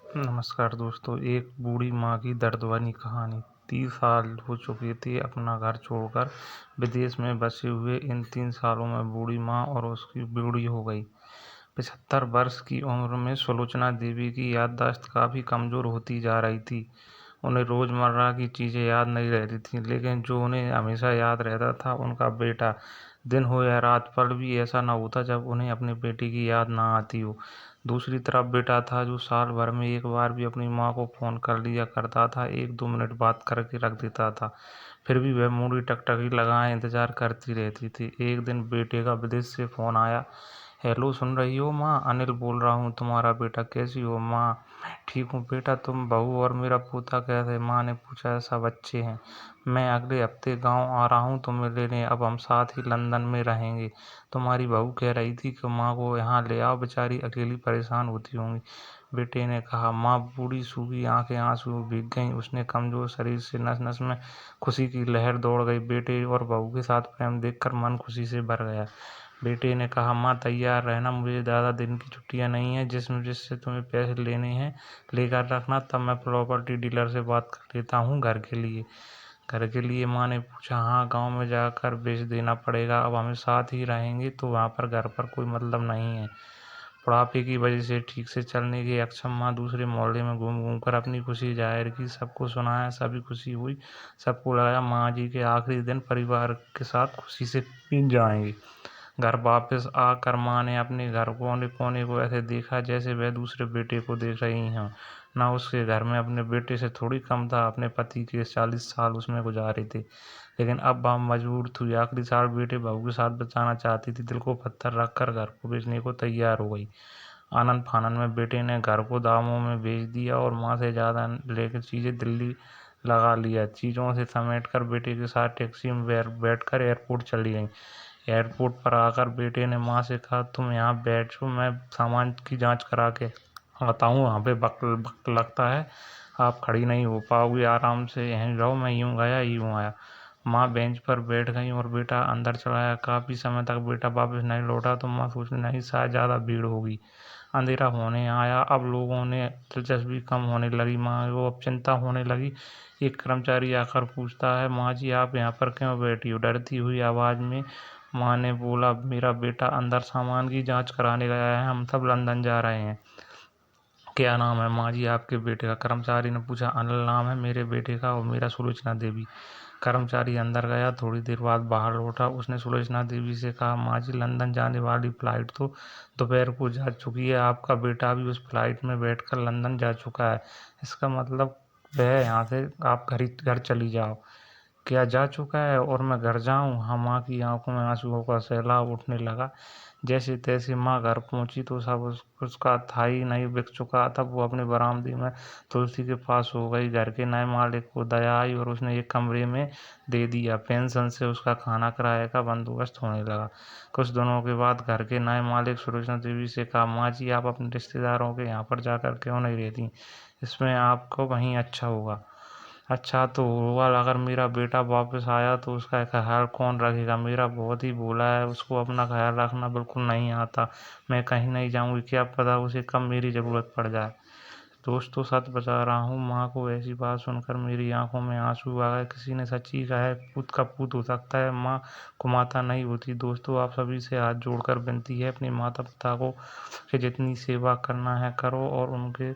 नमस्कार दोस्तों, एक बूढ़ी माँ की दर्द भरी कहानी। 30 साल हो चुके थे अपना घर छोड़कर विदेश में बसे हुए। इन 3 सालों में बूढ़ी माँ और उसकी बूढ़ी हो गई। 75 वर्ष की उम्र में सुलोचना देवी की याददाश्त काफ़ी कमज़ोर होती जा रही थी। उन्हें रोज़मर्रा की चीज़ें याद नहीं रहती थीं, लेकिन जो उन्हें हमेशा याद रहता था, उनका बेटा। दिन हो या रात, पल भी ऐसा न होता जब उन्हें अपने बेटे की याद ना आती हो। दूसरी तरफ बेटा था, जो साल भर में एक बार भी अपनी माँ को फ़ोन कर लिया करता था, 1-2 मिनट बात करके रख देता था। फिर भी वह मूडी टकटकी लगाए इंतज़ार करती रहती थी। एक दिन बेटे का विदेश से फ़ोन आया। हेलो, सुन रही हो माँ? अनिल बोल रहा हूँ, तुम्हारा बेटा। कैसी हो माँ? मैं ठीक हूँ बेटा, तुम, बहू और मेरा पोता कैसे हैं? माँ ने पूछा। सब अच्छे हैं। मैं अगले हफ्ते गाँव आ रहा हूँ तुम्हें लेने। अब हम साथ ही लंदन में रहेंगे। तुम्हारी बहू कह रही थी कि माँ को यहाँ ले आओ, बेचारी अकेली परेशान होती होंगी। बेटे ने कहा। माँ बूढ़ी सूखी आंखें आंसू में भीग गईं। उसने कमजोर शरीर से नस नस में खुशी की लहर दौड़ गई। बेटे और बहू के साथ प्रेम देखकर मन खुशी से भर गया। बेटे ने कहा। माँ तैयार रहना, मुझे ज़्यादा दिन की छुट्टियाँ नहीं हैं। जिससे तुम्हें पैसे लेने हैं लेकर रखना, तब मैं प्रॉपर्टी डीलर से बात कर लेता हूँ। घर के लिए? घर के लिए? माँ ने पूछा। हाँ, गांव में जाकर बेच देना पड़ेगा। अब हम साथ ही रहेंगे तो वहाँ पर घर पर कोई मतलब नहीं है। बुढ़ापे की वजह से ठीक से चलने की अक्षम माँ दूसरे मोहल्ले में घूम घूम कर अपनी खुशी जाहिर की। सबको सुनाया, सभी खुशी हुई। सबको लगा माँ जी के आखिरी दिन परिवार के साथ खुशी से बीत जाएंगे। घर वापस आकर माँ ने अपने घर कोने कोने को ऐसे देखा जैसे वह दूसरे बेटे को देख रही हों। न उसके घर में अपने बेटे से थोड़ी कम था। अपने पति के 40 साल उसमें गुजारे थे, लेकिन अब वह मजबूर थी। आखिरी साल बेटे बहू के साथ बिताना चाहती थी। दिल को पत्थर रखकर घर को बेचने को तैयार हो गई। आनन फानन में बेटे ने घर को दामों में बेच दिया और माँ से ज़्यादा लेकर चीज़ें दिल्ली लगा लिया। चीज़ों से समेट कर बेटे के साथ टैक्सी में बैठकर एयरपोर्ट चली गई। एयरपोर्ट पर आकर बेटे ने माँ से कहा, तुम यहाँ बैठो, मैं सामान की जांच करा के आता हूँ। वहाँ पे वक्त लगता है, आप खड़ी नहीं हो पाओगी। आराम से यहीं रहो, मैं यूँ गया यूँ आया। माँ बेंच पर बैठ गई और बेटा अंदर चला आया। काफ़ी समय तक बेटा वापस नहीं लौटा तो माँ सोचने नहीं, शायद ज़्यादा भीड़ होगी। अंधेरा होने आया। अब लोगों ने दिलचस्पी कम होने लगी। माँ को अब चिंता होने लगी। एक कर्मचारी आकर पूछता है, माँ जी आप यहाँ पर क्यों बैठी हो? डरती हुई आवाज़ में माँ ने बोला, मेरा बेटा अंदर सामान की जांच कराने गया है, हम सब लंदन जा रहे हैं। क्या नाम है माँ जी आपके बेटे का? कर्मचारी ने पूछा। अनिल नाम है मेरे बेटे का और मेरा सुलोचना देवी। कर्मचारी अंदर गया। थोड़ी देर बाद बाहर लौटा। उसने सुलोचना देवी से कहा, माँ जी लंदन जाने वाली फ्लाइट तो दोपहर को जा चुकी है। आपका बेटा भी उस फ्लाइट में बैठकर लंदन जा चुका है। इसका मतलब वह यहाँ से आप घर चली जाओ। क्या जा चुका है और मैं घर जाऊं? हाँ। माँ की आंखों में आंसुओं का सैलाब उठने लगा। जैसे तैसे माँ घर पहुंची तो सब उसका था ही नहीं, बिक चुका। तब वो अपने बरामदे में तुलसी के पास हो गई। घर के नए मालिक को दया आई और उसने एक कमरे में दे दिया। पेंशन से उसका खाना किराए का बंदोबस्त होने लगा। कुछ दिनों के बाद घर के नए मालिक सुलोचना देवी से कहा, माँ जी आप अपने रिश्तेदारों के यहाँ पर जाकर क्यों नहीं रहती? इसमें आपको वहीं अच्छा होगा। अच्छा तो होगा, अगर मेरा बेटा वापस आया तो उसका ख्याल कौन रखेगा? मेरा बहुत ही भोला है, उसको अपना ख्याल रखना बिल्कुल नहीं आता। मैं कहीं नहीं जाऊंगी, क्या पता उसे कब मेरी ज़रूरत पड़ जाए। दोस्तों सच बता रहा हूँ, माँ को ऐसी बात सुनकर मेरी आंखों में आंसू आ गए। किसी ने सच ही कहा है, पूत का पूत हो सकता है, माँ को माता नहीं होती। दोस्तों आप सभी से हाथ जोड़कर विनती है, अपने माता पिता को कि जितनी सेवा करना है करो और उनके